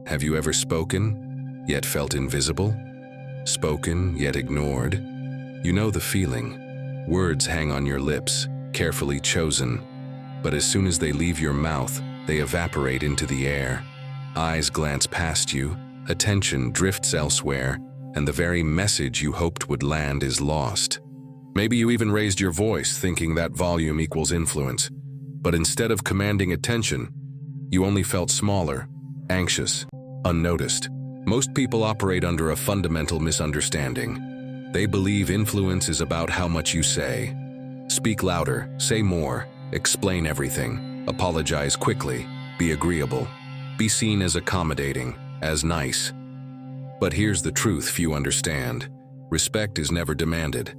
Have you ever spoken, yet felt invisible? Spoken, yet ignored? You know the feeling. Words hang on your lips, carefully chosen, but as soon as they leave your mouth, they evaporate into the air. Eyes glance past you, attention drifts elsewhere, and the very message you hoped would land is lost. Maybe you even raised your voice thinking that volume equals influence, but instead of commanding attention, you only felt smaller, anxious, unnoticed. Most people operate under a fundamental misunderstanding. They believe influence is about how much you say. Speak louder, say more, explain everything, apologize quickly, be agreeable, be seen as accommodating, as nice. But here's the truth few understand. Respect is never demanded.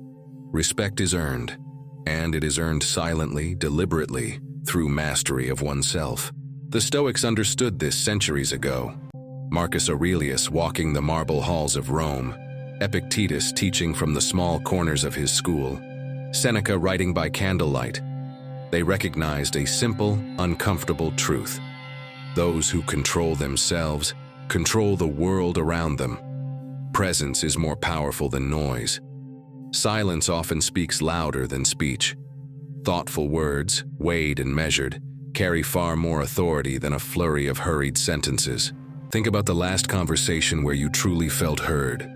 Respect is earned, and it is earned silently, deliberately, through mastery of oneself. The Stoics understood this centuries ago. Marcus Aurelius walking the marble halls of Rome, Epictetus teaching from the small corners of his school, Seneca writing by candlelight. They recognized a simple, uncomfortable truth. Those who control themselves control the world around them. Presence is more powerful than noise. Silence often speaks louder than speech. Thoughtful words, weighed and measured, carry far more authority than a flurry of hurried sentences. Think about the last conversation where you truly felt heard.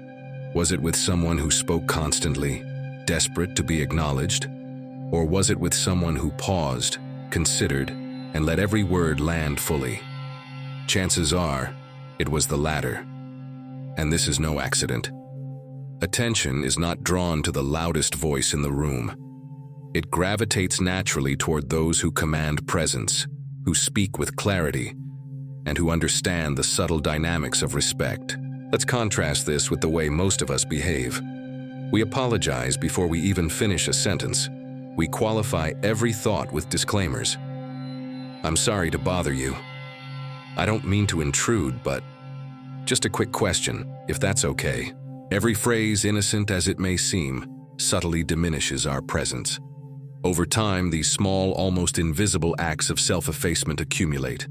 Was it with someone who spoke constantly, desperate to be acknowledged? Or was it with someone who paused, considered, and let every word land fully? Chances are, it was the latter. And this is no accident. Attention is not drawn to the loudest voice in the room. It gravitates naturally toward those who command presence, who speak with clarity, and who understand the subtle dynamics of respect. Let's contrast this with the way most of us behave. We apologize before we even finish a sentence. We qualify every thought with disclaimers. I'm sorry to bother you. I don't mean to intrude, but just a quick question, if that's okay. Every phrase, innocent as it may seem, subtly diminishes our presence. Over time, these small, almost invisible acts of self-effacement accumulate.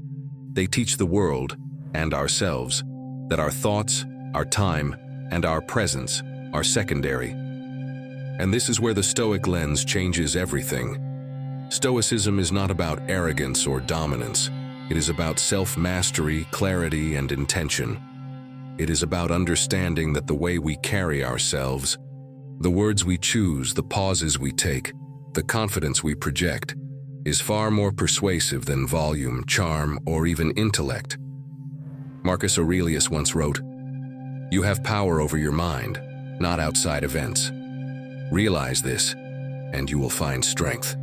They teach the world, and ourselves, that our thoughts, our time, and our presence are secondary. And this is where the Stoic lens changes everything. Stoicism is not about arrogance or dominance. It is about self-mastery, clarity, and intention. It is about understanding that the way we carry ourselves, the words we choose, the pauses we take, the confidence we project, is far more persuasive than volume, charm, or even intellect. Marcus Aurelius once wrote, "You have power over your mind, not outside events. Realize this, and you will find strength."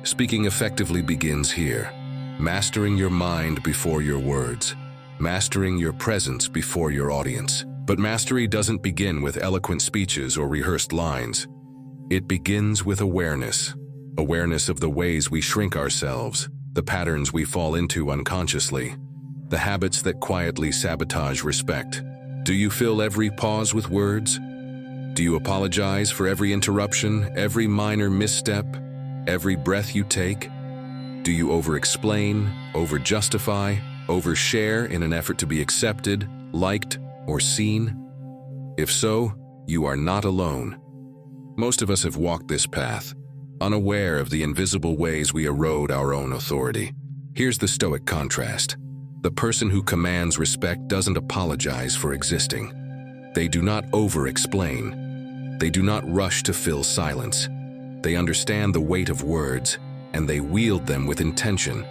Speaking effectively begins here. Mastering your mind before your words. Mastering your presence before your audience. But mastery doesn't begin with eloquent speeches or rehearsed lines. It begins with awareness. Awareness of the ways we shrink ourselves, the patterns we fall into unconsciously, the habits that quietly sabotage respect. Do you fill every pause with words? Do you apologize for every interruption, every minor misstep, every breath you take? Do you over-explain, over-justify, over-share in an effort to be accepted, liked, or seen? If so, you are not alone. Most of us have walked this path, unaware of the invisible ways we erode our own authority. Here's the Stoic contrast. The person who commands respect doesn't apologize for existing. They do not over-explain. They do not rush to fill silence. They understand the weight of words, and they wield them with intention.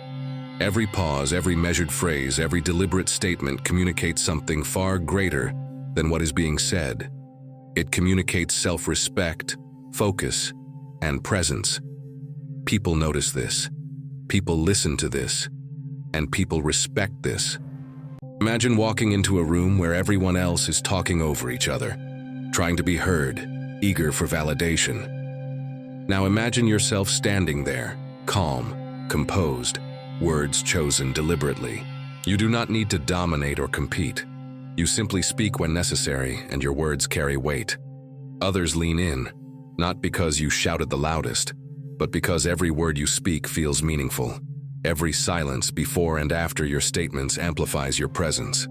Every pause, every measured phrase, every deliberate statement communicates something far greater than what is being said. It communicates self-respect, focus, and presence. People notice this. People listen to this. And people respect this. Imagine walking into a room where everyone else is talking over each other, trying to be heard, eager for validation. Now imagine yourself standing there, calm, composed, words chosen deliberately. You do not need to dominate or compete. You simply speak when necessary, and your words carry weight. Others lean in, not because you shouted the loudest, but because every word you speak feels meaningful. Every silence before and after your statements amplifies your presence.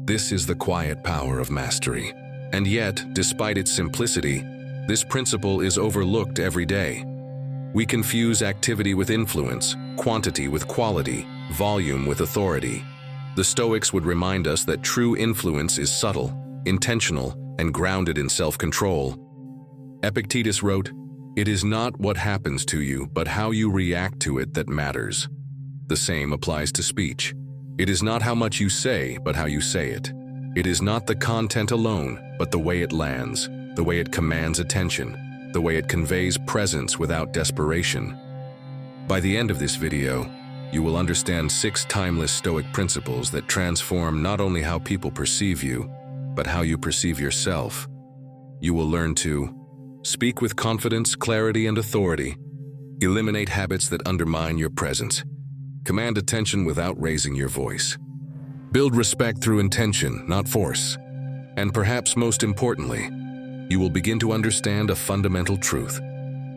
This is the quiet power of mastery. And yet, despite its simplicity, this principle is overlooked every day. We confuse activity with influence, quantity with quality, volume with authority. The Stoics would remind us that true influence is subtle, intentional, and grounded in self-control. Epictetus wrote, "It is not what happens to you, but how you react to it that matters." The same applies to speech. It is not how much you say, but how you say it. It is not the content alone, but the way it lands, the way it commands attention, the way it conveys presence without desperation. By the end of this video, you will understand 6 timeless Stoic principles that transform not only how people perceive you, but how you perceive yourself. You will learn to speak with confidence, clarity, and authority, eliminate habits that undermine your presence, command attention without raising your voice, build respect through intention, not force, and perhaps most importantly, you will begin to understand a fundamental truth.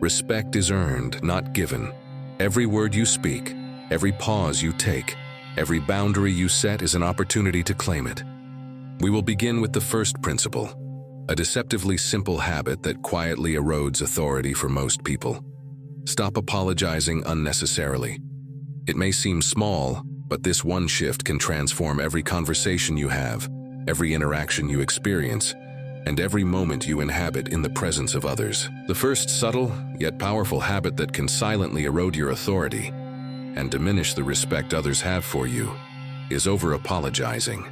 Respect is earned, not given. Every word you speak, every pause you take, every boundary you set is an opportunity to claim it. We will begin with the first principle, a deceptively simple habit that quietly erodes authority for most people. Stop apologizing unnecessarily. It may seem small, but this one shift can transform every conversation you have, every interaction you experience, and every moment you inhabit in the presence of others. The first subtle, yet powerful habit that can silently erode your authority and diminish the respect others have for you is over-apologizing.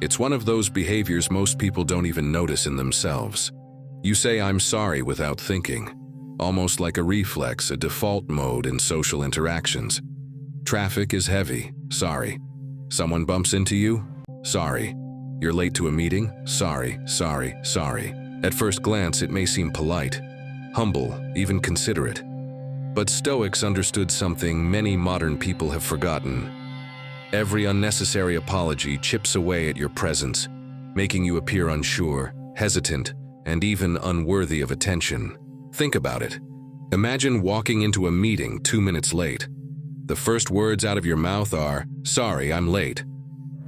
It's one of those behaviors most people don't even notice in themselves. You say "I'm sorry" without thinking, almost like a reflex, a default mode in social interactions. Traffic is heavy, sorry. Someone bumps into you, sorry. You're late to a meeting, sorry, sorry, sorry. At first glance, it may seem polite, humble, even considerate. But Stoics understood something many modern people have forgotten. Every unnecessary apology chips away at your presence, making you appear unsure, hesitant, and even unworthy of attention. Think about it. Imagine walking into a meeting 2 minutes late. The first words out of your mouth are, "Sorry, I'm late."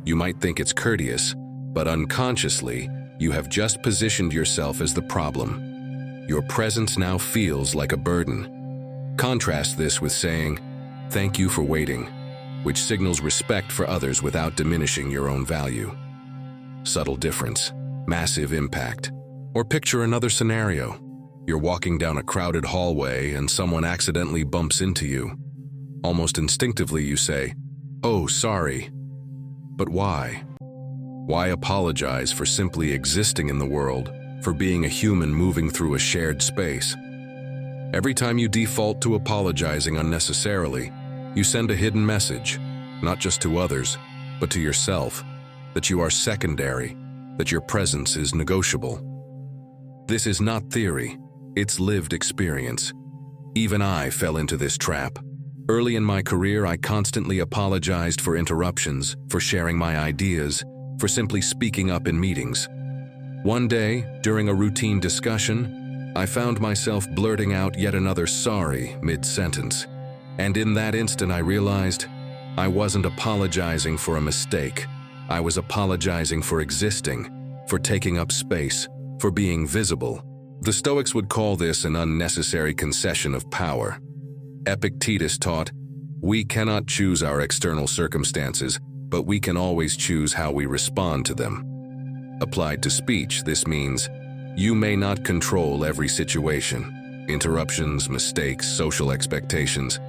You might think it's courteous, but unconsciously, you have just positioned yourself as the problem. Your presence now feels like a burden. Contrast this with saying, "Thank you for waiting," which signals respect for others without diminishing your own value. Subtle difference, massive impact. Or picture another scenario. You're walking down a crowded hallway and someone accidentally bumps into you. Almost instinctively you say, "Oh, sorry." But why? Why apologize for simply existing in the world, for being a human moving through a shared space? Every time you default to apologizing unnecessarily, you send a hidden message, not just to others, but to yourself, that you are secondary, that your presence is negotiable. This is not theory, it's lived experience. Even I fell into this trap. Early in my career, I constantly apologized for interruptions, for sharing my ideas, for simply speaking up in meetings. One day, during a routine discussion, I found myself blurting out yet another "sorry" mid-sentence. And in that instant, I realized I wasn't apologizing for a mistake. I was apologizing for existing, for taking up space, for being visible. The Stoics would call this an unnecessary concession of power. Epictetus taught, "We cannot choose our external circumstances, but we can always choose how we respond to them." Applied to speech, this means you may not control every situation, interruptions, mistakes, social expectations,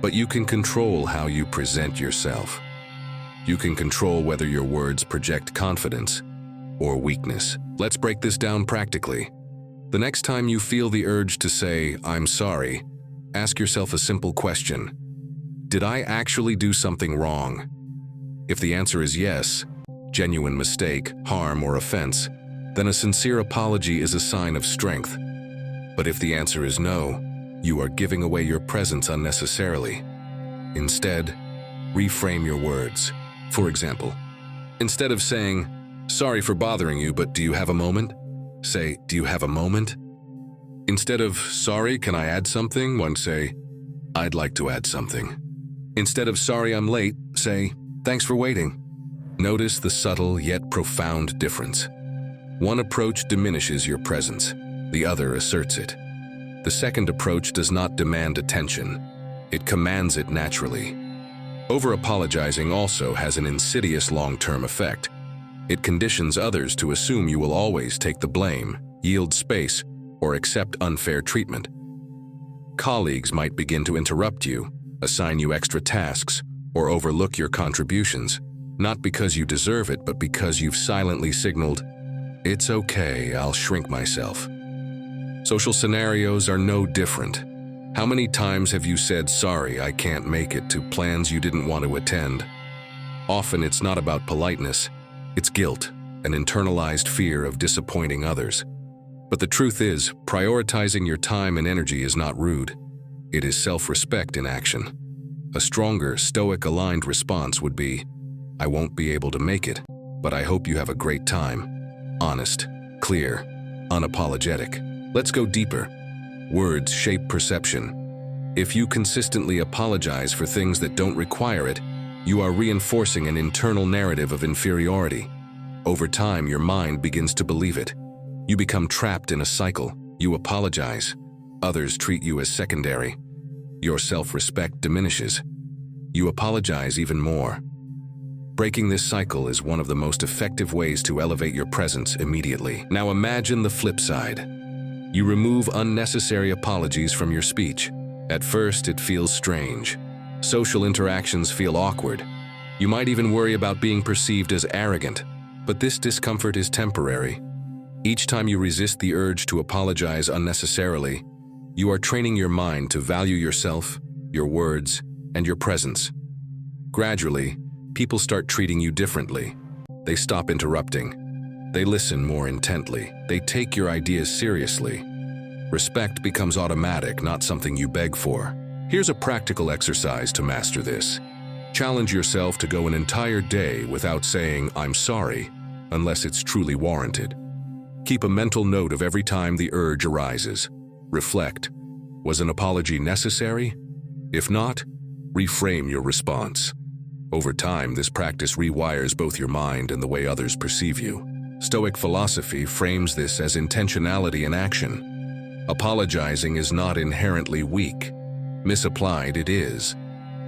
but you can control how you present yourself. You can control whether your words project confidence or weakness. Let's break this down practically. The next time you feel the urge to say, "I'm sorry," ask yourself a simple question. Did I actually do something wrong? If the answer is yes, genuine mistake, harm, or offense, then a sincere apology is a sign of strength. But if the answer is no, you are giving away your presence unnecessarily. Instead, reframe your words. For example, instead of saying, "Sorry for bothering you, but do you have a moment?" say, "Do you have a moment?" Instead of "Sorry, can I add something?" one say, "I'd like to add something." Instead of "sorry I'm late," say "thanks for waiting." Notice the subtle yet profound difference. One approach diminishes your presence, the other asserts it. The second approach does not demand attention, it commands it naturally. Over-apologizing also has an insidious long-term effect. It conditions others to assume you will always take the blame, yield space, or accept unfair treatment. Colleagues might begin to interrupt you, assign you extra tasks, or overlook your contributions, not because you deserve it, but because you've silently signaled, "It's okay, I'll shrink myself." Social scenarios are no different. How many times have you said "sorry, I can't make it" to plans you didn't want to attend? Often it's not about politeness, it's guilt, an internalized fear of disappointing others. But the truth is, prioritizing your time and energy is not rude. It is self-respect in action. A stronger, Stoic-aligned response would be, "I won't be able to make it, but I hope you have a great time." Honest, clear, unapologetic. Let's go deeper. Words shape perception. If you consistently apologize for things that don't require it, you are reinforcing an internal narrative of inferiority. Over time, your mind begins to believe it. You become trapped in a cycle. You apologize. Others treat you as secondary. Your self-respect diminishes. You apologize even more. Breaking this cycle is one of the most effective ways to elevate your presence immediately. Now imagine the flip side. You remove unnecessary apologies from your speech. At first, it feels strange. Social interactions feel awkward. You might even worry about being perceived as arrogant, but this discomfort is temporary. Each time you resist the urge to apologize unnecessarily, you are training your mind to value yourself, your words, and your presence. Gradually, people start treating you differently. They stop interrupting. They listen more intently. They take your ideas seriously. Respect becomes automatic, not something you beg for. Here's a practical exercise to master this. Challenge yourself to go an entire day without saying "I'm sorry," unless it's truly warranted. Keep a mental note of every time the urge arises. Reflect. Was an apology necessary? If not, reframe your response. Over time, this practice rewires both your mind and the way others perceive you. Stoic philosophy frames this as intentionality in action. Apologizing is not inherently weak. Misapplied, it is.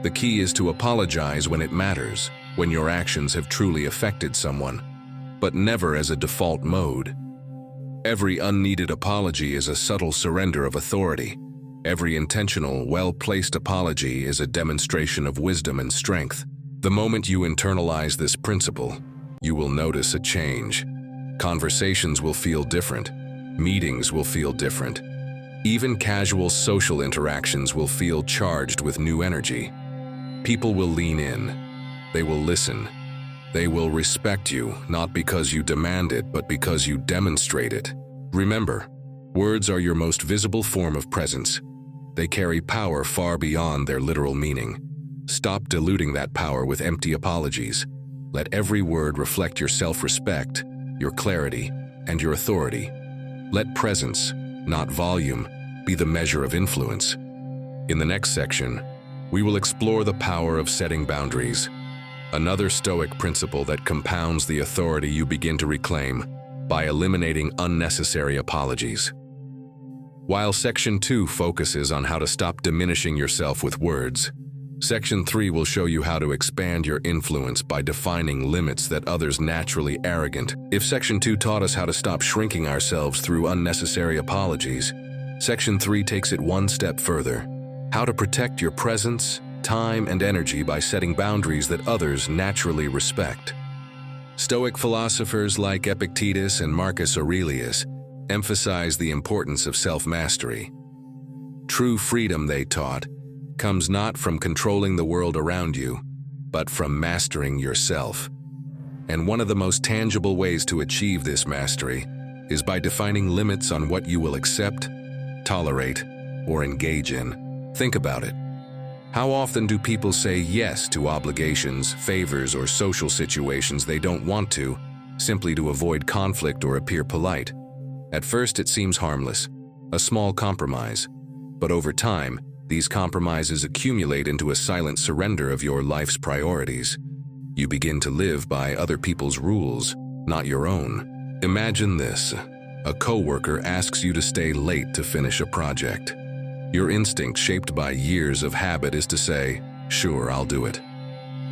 The key is to apologize when it matters, when your actions have truly affected someone, but never as a default mode. Every unneeded apology is a subtle surrender of authority. Every intentional, well-placed apology is a demonstration of wisdom and strength. The moment you internalize this principle, you will notice a change. Conversations will feel different. Meetings will feel different. Even casual social interactions will feel charged with new energy. People will lean in. They will listen. They will respect you, not because you demand it, but because you demonstrate it. Remember, words are your most visible form of presence. They carry power far beyond their literal meaning. Stop diluting that power with empty apologies. Let every word reflect your self-respect, your clarity, and your authority. Let presence, not volume, be the measure of influence. In the next section, we will explore the power of setting boundaries, another Stoic principle that compounds the authority you begin to reclaim by eliminating unnecessary apologies. While Section 2 focuses on how to stop diminishing yourself with words, Section 3 will show you how to expand your influence by defining limits that others naturally arrogant. If Section 2 taught us how to stop shrinking ourselves through unnecessary apologies, Section 3 takes it one step further. How to protect your presence, time, and energy by setting boundaries that others naturally respect. Stoic philosophers like Epictetus and Marcus Aurelius emphasize the importance of self-mastery. True freedom, they taught, comes not from controlling the world around you, but from mastering yourself. And one of the most tangible ways to achieve this mastery is by defining limits on what you will accept, tolerate, or engage in. Think about it. How often do people say yes to obligations, favors, or social situations they don't want to, simply to avoid conflict or appear polite? At first, it seems harmless, a small compromise, but over time, These compromises accumulate into a silent surrender of your life's priorities. You begin to live by other people's rules, not your own. Imagine this. A coworker asks you to stay late to finish a project. Your instinct, shaped by years of habit, is to say, "Sure, I'll do it."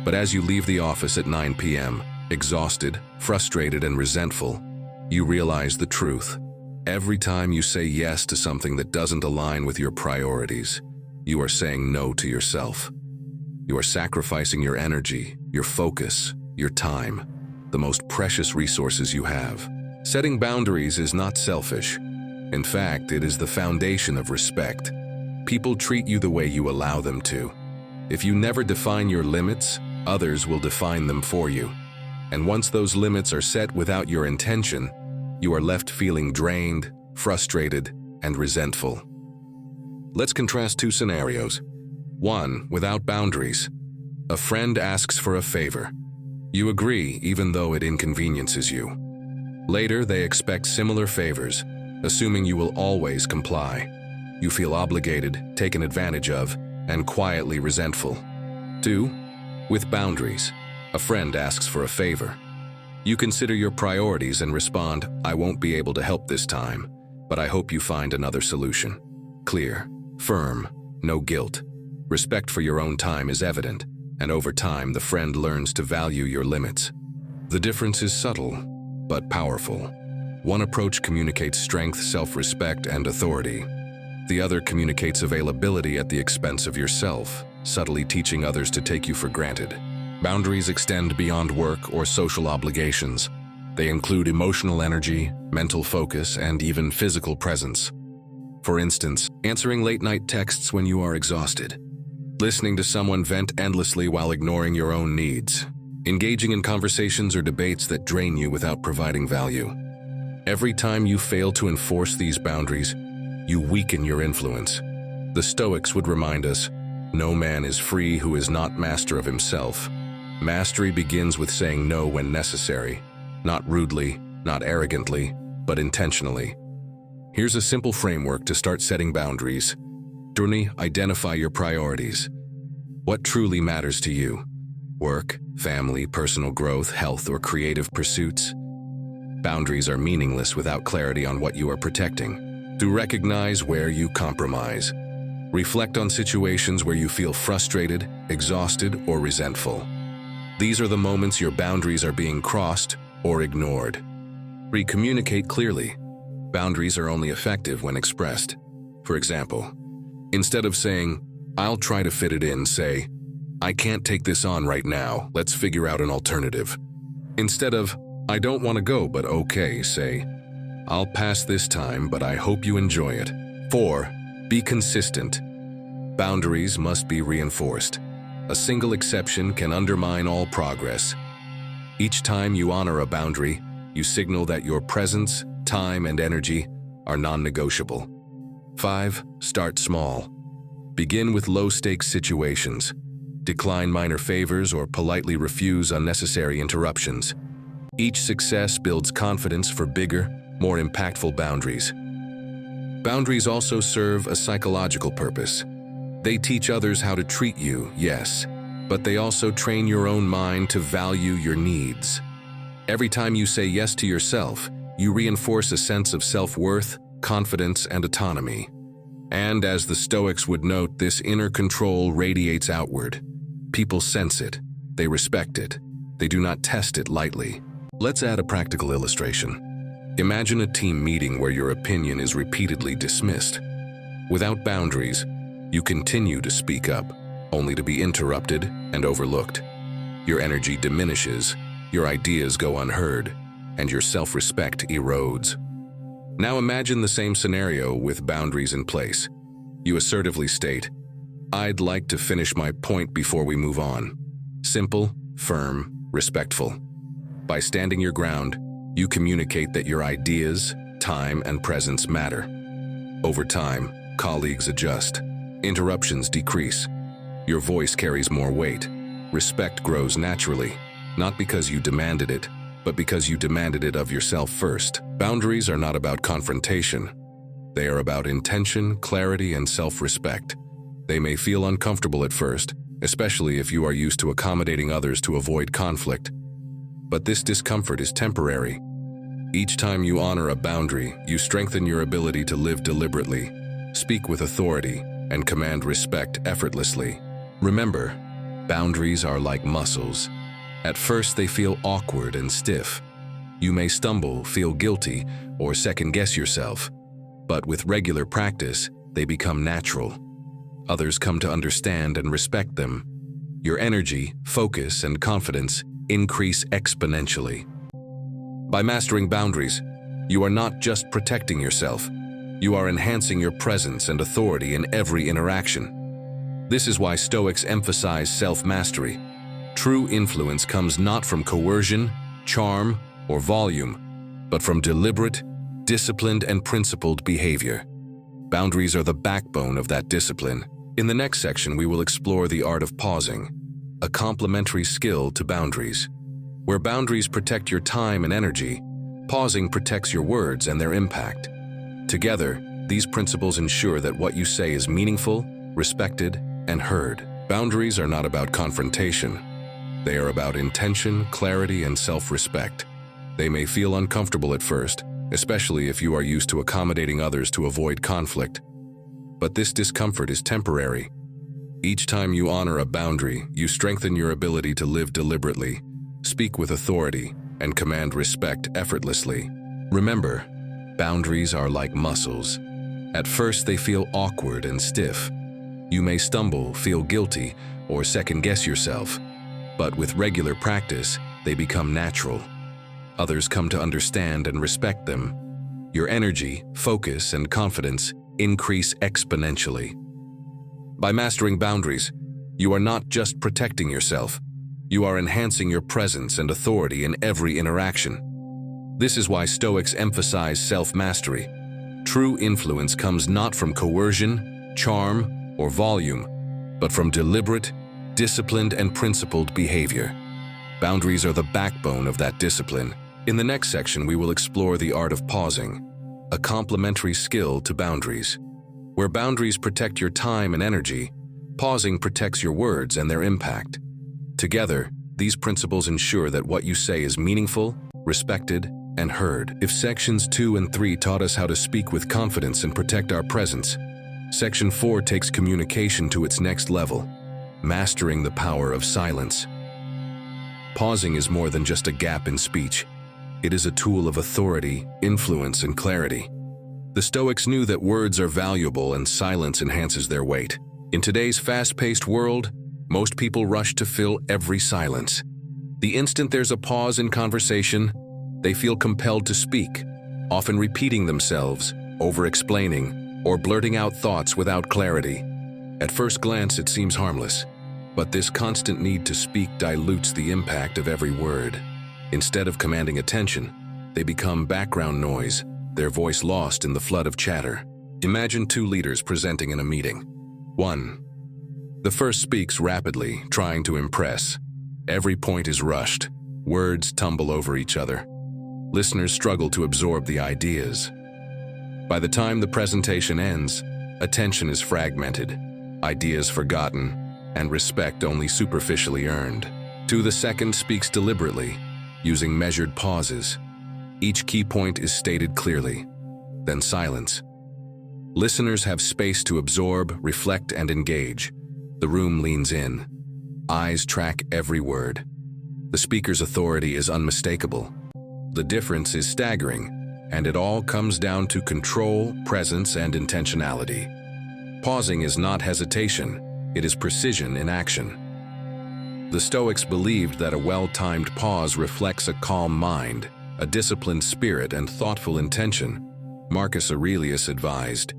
But as you leave the office at 9 p.m., exhausted, frustrated, and resentful, you realize the truth. Every time you say yes to something that doesn't align with your priorities, you are saying no to yourself. You are sacrificing your energy, your focus, your time, the most precious resources you have. Setting boundaries is not selfish. In fact, it is the foundation of respect. People treat you the way you allow them to. If you never define your limits, others will define them for you. And once those limits are set without your intention, you are left feeling drained, frustrated, and resentful. Let's contrast two scenarios. One, without boundaries. A friend asks for a favor. You agree even though it inconveniences you. Later, they expect similar favors, assuming you will always comply. You feel obligated, taken advantage of, and quietly resentful. Two, with boundaries. A friend asks for a favor. You consider your priorities and respond, "I won't be able to help this time, but I hope you find another solution." Clear, firm, no guilt. Respect for your own time is evident, and over time the friend learns to value your limits. The difference is subtle, but powerful. One approach communicates strength, self-respect, and authority. The other communicates availability at the expense of yourself, subtly teaching others to take you for granted. Boundaries extend beyond work or social obligations. They include emotional energy, mental focus, and even physical presence. For instance, answering late-night texts when you are exhausted, listening to someone vent endlessly while ignoring your own needs, engaging in conversations or debates that drain you without providing value. Every time you fail to enforce these boundaries, you weaken your influence. The Stoics would remind us, "No man is free who is not master of himself." Mastery begins with saying no when necessary, not rudely, not arrogantly, but intentionally. Here's a simple framework to start setting boundaries. Journey, identify your priorities. What truly matters to you? Work, family, personal growth, health, or creative pursuits? Boundaries are meaningless without clarity on what you are protecting. To recognize where you compromise. Reflect on situations where you feel frustrated, exhausted, or resentful. These are the moments your boundaries are being crossed or ignored. Communicate clearly. Boundaries are only effective when expressed. For example, instead of saying, "I'll try to fit it in," say, "I can't take this on right now, let's figure out an alternative." Instead of, "I don't want to go, but okay," say, "I'll pass this time, but I hope you enjoy it." 4. Be consistent. Boundaries must be reinforced. A single exception can undermine all progress. Each time you honor a boundary, you signal that your presence, time, and energy are non-negotiable. 5. Start small. Begin with low-stakes situations. Decline minor favors or politely refuse unnecessary interruptions. Each success builds confidence for bigger, more impactful boundaries. Boundaries also serve a psychological purpose. They teach others how to treat you, yes, but they also train your own mind to value your needs. Every time you say yes to yourself, you reinforce a sense of self-worth, confidence, and autonomy. And as the Stoics would note, this inner control radiates outward. People sense it. They respect it. They do not test it lightly. Let's add a practical illustration. Imagine a team meeting where your opinion is repeatedly dismissed. Without boundaries, you continue to speak up, only to be interrupted and overlooked. Your energy diminishes, your ideas go unheard, and your self-respect erodes. Now imagine the same scenario with boundaries in place. You assertively state, "I'd like to finish my point before we move on." Simple, firm, respectful. By standing your ground, you communicate that your ideas, time, and presence matter. Over time, colleagues adjust. Interruptions decrease. Your voice carries more weight. Respect grows naturally, not because you demanded it, but because you demanded it of yourself first. Boundaries are not about confrontation. They are about intention, clarity, and self-respect. They may feel uncomfortable at first, especially if you are used to accommodating others to avoid conflict. But this discomfort is temporary. Each time you honor a boundary, you strengthen your ability to live deliberately, speak with authority, and command respect effortlessly. Remember, boundaries are like muscles. At first, they feel awkward and stiff. You may stumble, feel guilty, or second-guess yourself. But with regular practice, they become natural. Others come to understand and respect them. Your energy, focus, and confidence increase exponentially. By mastering boundaries, you are not just protecting yourself, you are enhancing your presence and authority in every interaction. This is why Stoics emphasize self-mastery. True influence comes not from coercion, charm, or volume, but from deliberate, disciplined, and principled behavior. Boundaries are the backbone of that discipline. In the next section, we will explore the art of pausing, a complementary skill to boundaries. Where boundaries protect your time and energy, pausing protects your words and their impact. Together, these principles ensure that what you say is meaningful, respected, and heard. Boundaries are not about confrontation. They are about intention, clarity, and self-respect. They may feel uncomfortable at first, especially if you are used to accommodating others to avoid conflict. But this discomfort is temporary. Each time you honor a boundary, you strengthen your ability to live deliberately, speak with authority, and command respect effortlessly. Remember, boundaries are like muscles. At first, they feel awkward and stiff. You may stumble, feel guilty, or second-guess yourself. But with regular practice, they become natural. Others come to understand and respect them. Your energy, focus, and confidence increase exponentially. By mastering boundaries, you are not just protecting yourself, you are enhancing your presence and authority in every interaction. This is why Stoics emphasize self-mastery. True influence comes not from coercion, charm, or volume, but from deliberate, disciplined, and principled behavior. Boundaries are the backbone of that discipline. In the next section, we will explore the art of pausing, a complementary skill to boundaries. Where boundaries protect your time and energy, pausing protects your words and their impact. Together, these principles ensure that what you say is meaningful, respected, and heard. If sections 2 and 3 taught us how to speak with confidence and protect our presence, section 4 takes communication to its next level, mastering the power of silence. Pausing is more than just a gap in speech. It is a tool of authority, influence, and clarity. The Stoics knew that words are valuable and silence enhances their weight. In today's fast-paced world, most people rush to fill every silence. The instant there's a pause in conversation, they feel compelled to speak, often repeating themselves, over-explaining, or blurting out thoughts without clarity. At first glance, it seems harmless, but this constant need to speak dilutes the impact of every word. Instead of commanding attention, they become background noise, their voice lost in the flood of chatter. Imagine two leaders presenting in a meeting. 1. The first speaks rapidly, trying to impress. Every point is rushed. Words tumble over each other. Listeners struggle to absorb the ideas. By the time the presentation ends, attention is fragmented, ideas forgotten, and respect only superficially earned. 2. The second speaks deliberately, using measured pauses. Each key point is stated clearly, then silence. Listeners have space to absorb, reflect, and engage. The room leans in. Eyes track every word. The speaker's authority is unmistakable. The difference is staggering, and it all comes down to control, presence, and intentionality. Pausing is not hesitation, it is precision in action. The Stoics believed that a well-timed pause reflects a calm mind, a disciplined spirit, and thoughtful intention. Marcus Aurelius advised,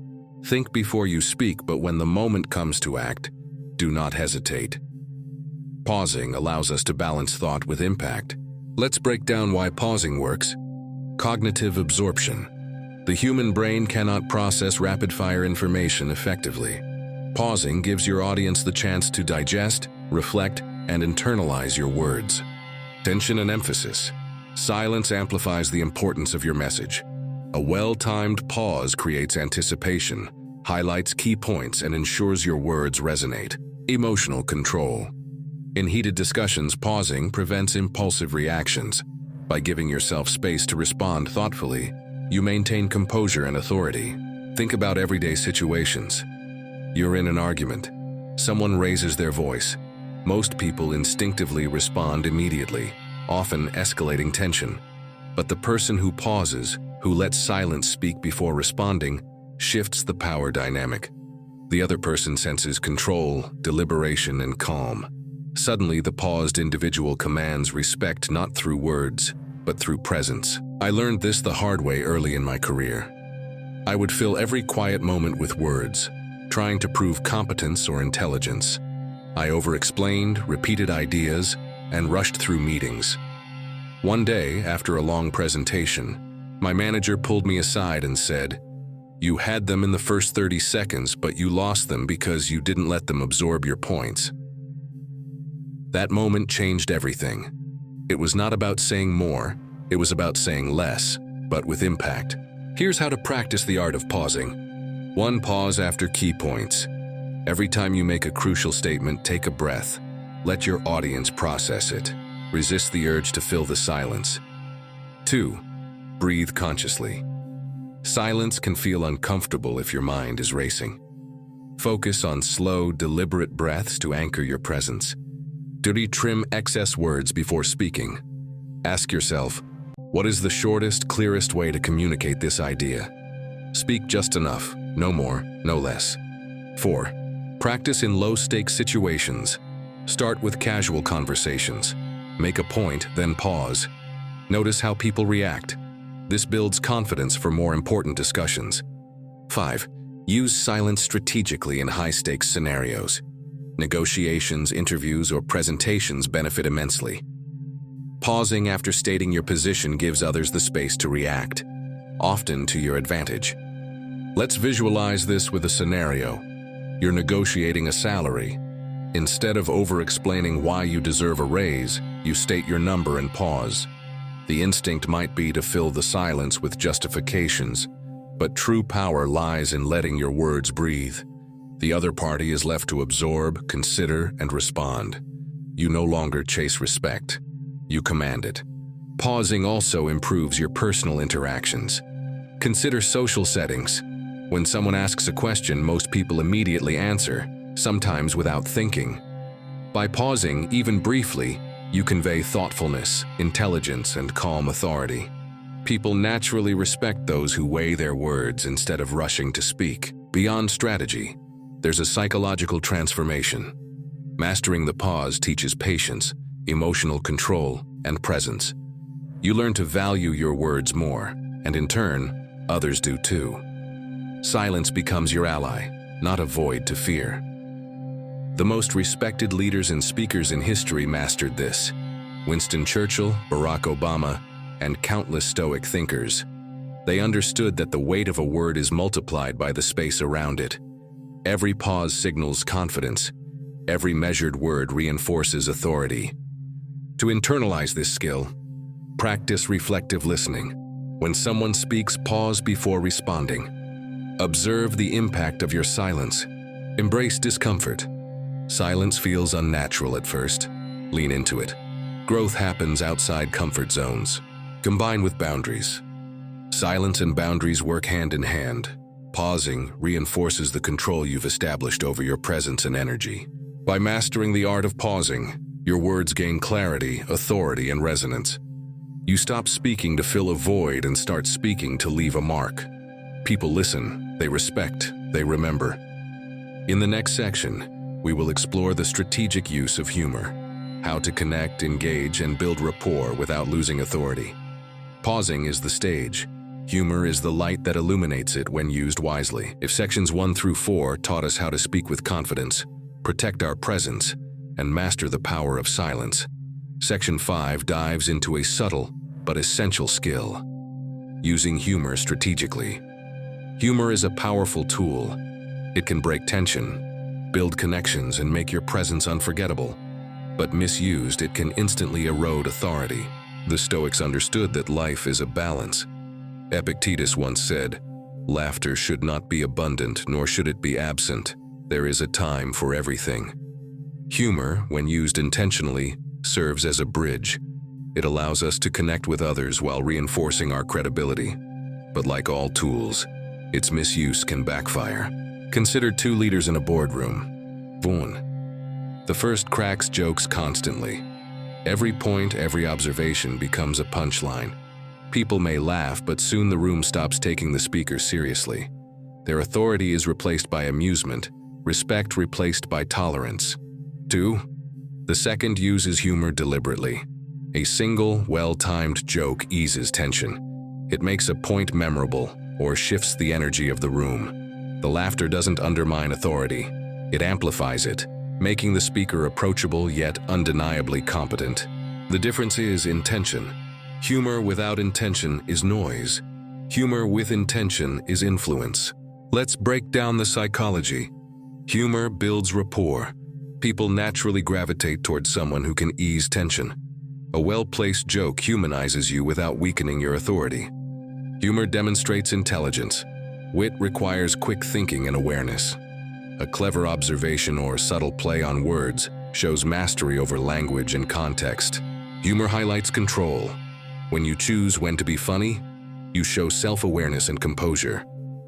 "Think before you speak, but when the moment comes to act, do not hesitate." Pausing allows us to balance thought with impact. Let's break down why pausing works. Cognitive absorption. The human brain cannot process rapid-fire information effectively. Pausing gives your audience the chance to digest, reflect, and internalize your words. Tension and emphasis. Silence amplifies the importance of your message. A well-timed pause creates anticipation, highlights key points, and ensures your words resonate. Emotional control. In heated discussions, pausing prevents impulsive reactions. By giving yourself space to respond thoughtfully, you maintain composure and authority. Think about everyday situations. You're in an argument. Someone raises their voice. Most people instinctively respond immediately, often escalating tension. But the person who pauses, who lets silence speak before responding, shifts the power dynamic. The other person senses control, deliberation, and calm. Suddenly, the paused individual commands respect not through words, but through presence. I learned this the hard way early in my career. I would fill every quiet moment with words, trying to prove competence or intelligence. I over-explained, repeated ideas, and rushed through meetings. One day, after a long presentation, my manager pulled me aside and said, "You had them in the first 30 seconds, but you lost them because you didn't let them absorb your points." That moment changed everything. It was not about saying more, it was about saying less, but with impact. Here's how to practice the art of pausing. 1. Pause after key points. Every time you make a crucial statement, take a breath. Let your audience process it. Resist the urge to fill the silence. 2. Breathe consciously. Silence can feel uncomfortable if your mind is racing. Focus on slow, deliberate breaths to anchor your presence. 3. Trim excess words before speaking. Ask yourself, what is the shortest, clearest way to communicate this idea? Speak just enough, no more, no less. 4. Practice in low-stakes situations. Start with casual conversations. Make a point, then pause. Notice how people react. This builds confidence for more important discussions. 5. Use silence strategically in high-stakes scenarios. Negotiations, interviews, or presentations benefit immensely. Pausing after stating your position gives others the space to react, often to your advantage. Let's visualize this with a scenario. You're negotiating a salary. Instead of over-explaining why you deserve a raise, you state your number and pause. The instinct might be to fill the silence with justifications, but true power lies in letting your words breathe. The other party is left to absorb, consider, and respond. You no longer chase respect. You command it. Pausing also improves your personal interactions. Consider social settings. When someone asks a question, most people immediately answer, sometimes without thinking. By pausing, even briefly, you convey thoughtfulness, intelligence, and calm authority. People naturally respect those who weigh their words instead of rushing to speak. Beyond strategy, there's a psychological transformation. Mastering the pause teaches patience, emotional control, and presence. You learn to value your words more, and in turn, others do too. Silence becomes your ally, not a void to fear. The most respected leaders and speakers in history mastered this. Winston Churchill, Barack Obama, and countless Stoic thinkers. They understood that the weight of a word is multiplied by the space around it. Every pause signals confidence. Every measured word reinforces authority. To internalize this skill, practice reflective listening. When someone speaks, pause before responding. Observe the impact of your silence. Embrace discomfort. Silence feels unnatural at first. Lean into it. Growth happens outside comfort zones. Combine with boundaries. Silence and boundaries work hand in hand. Pausing reinforces the control you've established over your presence and energy. By mastering the art of pausing, your words gain clarity, authority, and resonance. You stop speaking to fill a void and start speaking to leave a mark. People listen, they respect, they remember. In the next section, we will explore the strategic use of humor, how to connect, engage, and build rapport without losing authority. Pausing is the stage. Humor is the light that illuminates it when used wisely. If sections 1 through 4 taught us how to speak with confidence, protect our presence, and master the power of silence, section 5 dives into a subtle but essential skill: using humor strategically. Humor is a powerful tool. It can break tension, build connections, and make your presence unforgettable. But misused, it can instantly erode authority. The Stoics understood that life is a balance. Epictetus once said, Laughter should not be abundant, nor should it be absent. There is a time for everything. Humor, when used intentionally, serves as a bridge. It allows us to connect with others while reinforcing our credibility. But like all tools, its misuse can backfire. Consider two leaders in a boardroom. 1. The first cracks jokes constantly. Every point, every observation becomes a punchline. People may laugh, but soon the room stops taking the speaker seriously. Their authority is replaced by amusement, respect replaced by tolerance. 2. The second uses humor deliberately. A single, well-timed joke eases tension. It makes a point memorable or shifts the energy of the room. The laughter doesn't undermine authority. It amplifies it, making the speaker approachable yet undeniably competent. The difference is intention. Humor without intention is noise. Humor with intention is influence. Let's break down the psychology. Humor builds rapport. People naturally gravitate towards someone who can ease tension. A well-placed joke humanizes you without weakening your authority. Humor demonstrates intelligence. Wit requires quick thinking and awareness. A clever observation or subtle play on words shows mastery over language and context. Humor highlights control. When you choose when to be funny, you show self-awareness and composure.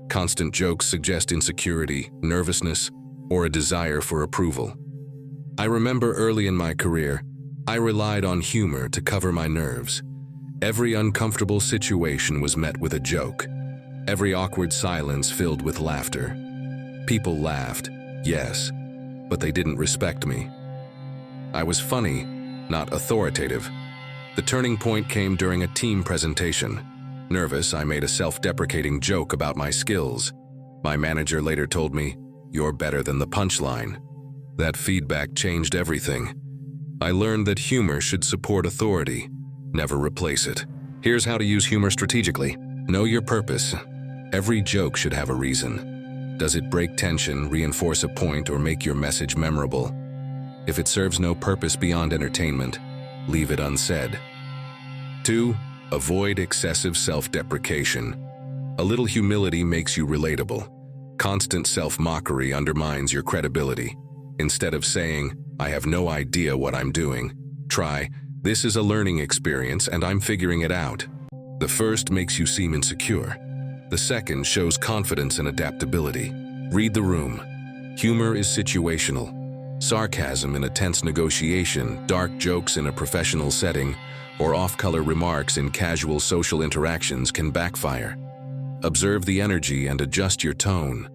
Constant jokes suggest insecurity, nervousness, or a desire for approval. I remember early in my career, I relied on humor to cover my nerves. Every uncomfortable situation was met with a joke. Every awkward silence filled with laughter. People laughed, yes, but they didn't respect me. I was funny, not authoritative. The turning point came during a team presentation. Nervous, I made a self-deprecating joke about my skills. My manager later told me, "You're better than the punchline." That feedback changed everything. I learned that humor should support authority, never replace it. Here's how to use humor strategically. Know your purpose. Every joke should have a reason. Does it break tension, reinforce a point, or make your message memorable? If it serves no purpose beyond entertainment, leave it unsaid. 2. Avoid excessive self-deprecation. A little humility makes you relatable. Constant self-mockery undermines your credibility. Instead of saying, "I have no idea what I'm doing," try, "This is a learning experience and I'm figuring it out." The first makes you seem insecure. The second shows confidence and adaptability. Read the room. Humor is situational. Sarcasm in a tense negotiation, dark jokes in a professional setting, or off-color remarks in casual social interactions can backfire. Observe the energy and adjust your tone.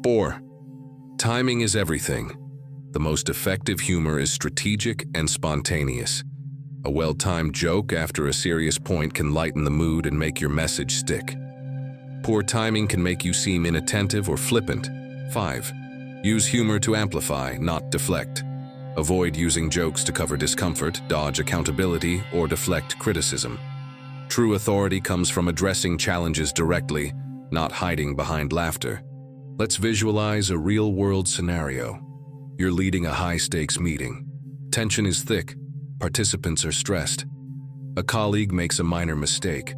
4. Timing is everything. The most effective humor is strategic and spontaneous. A well-timed joke after a serious point can lighten the mood and make your message stick. Poor timing can make you seem inattentive or flippant. 5. Use humor to amplify, not deflect. Avoid using jokes to cover discomfort, dodge accountability, or deflect criticism. True authority comes from addressing challenges directly, not hiding behind laughter. Let's visualize a real-world scenario. You're leading a high-stakes meeting. Tension is thick. Participants are stressed. A colleague makes a minor mistake.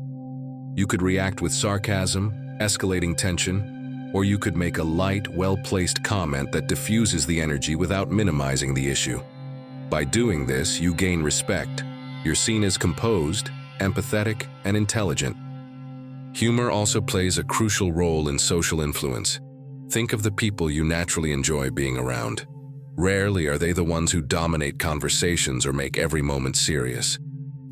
You could react with sarcasm, escalating tension, or you could make a light, well-placed comment that diffuses the energy without minimizing the issue. By doing this, you gain respect. You're seen as composed, empathetic, and intelligent. Humor also plays a crucial role in social influence. Think of the people you naturally enjoy being around. Rarely are they the ones who dominate conversations or make every moment serious.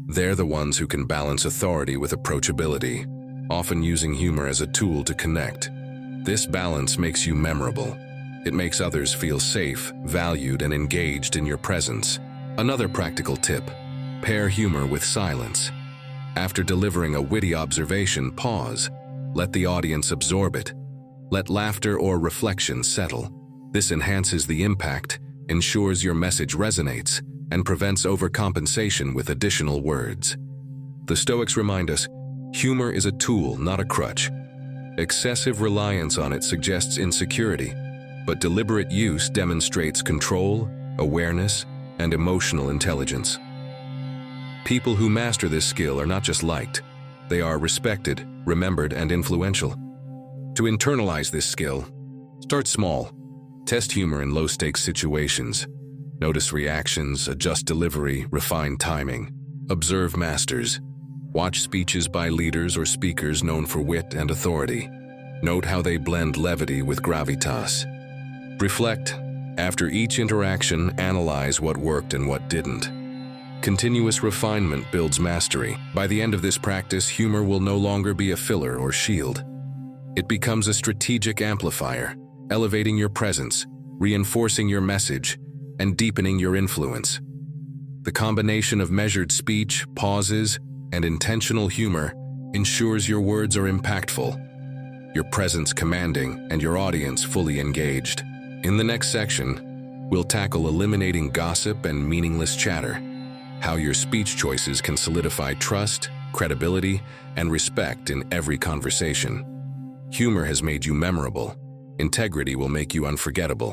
They're the ones who can balance authority with approachability, often using humor as a tool to connect. This balance makes you memorable. It makes others feel safe, valued, and engaged in your presence. Another practical tip: pair humor with silence. After delivering a witty observation, pause. Let the audience absorb it. Let laughter or reflection settle. This enhances the impact, ensures your message resonates, and prevents overcompensation with additional words. The Stoics remind us, humor is a tool, not a crutch. Excessive reliance on it suggests insecurity, but deliberate use demonstrates control, awareness, and emotional intelligence. People who master this skill are not just liked, they are respected, remembered, and influential. To internalize this skill, start small. Test humor in low-stakes situations. Notice reactions, adjust delivery, refine timing. Observe masters. Watch speeches by leaders or speakers known for wit and authority. Note how they blend levity with gravitas. Reflect. After each interaction, analyze what worked and what didn't. Continuous refinement builds mastery. By the end of this practice, humor will no longer be a filler or shield. It becomes a strategic amplifier, elevating your presence, reinforcing your message, and deepening your influence. The combination of measured speech, pauses, and intentional humor ensures your words are impactful, your presence commanding, and your audience fully engaged. In the next section, we'll tackle eliminating gossip and meaningless chatter, how your speech choices can solidify trust, credibility, and respect in every conversation. Humor has made you memorable. Integrity will make you unforgettable.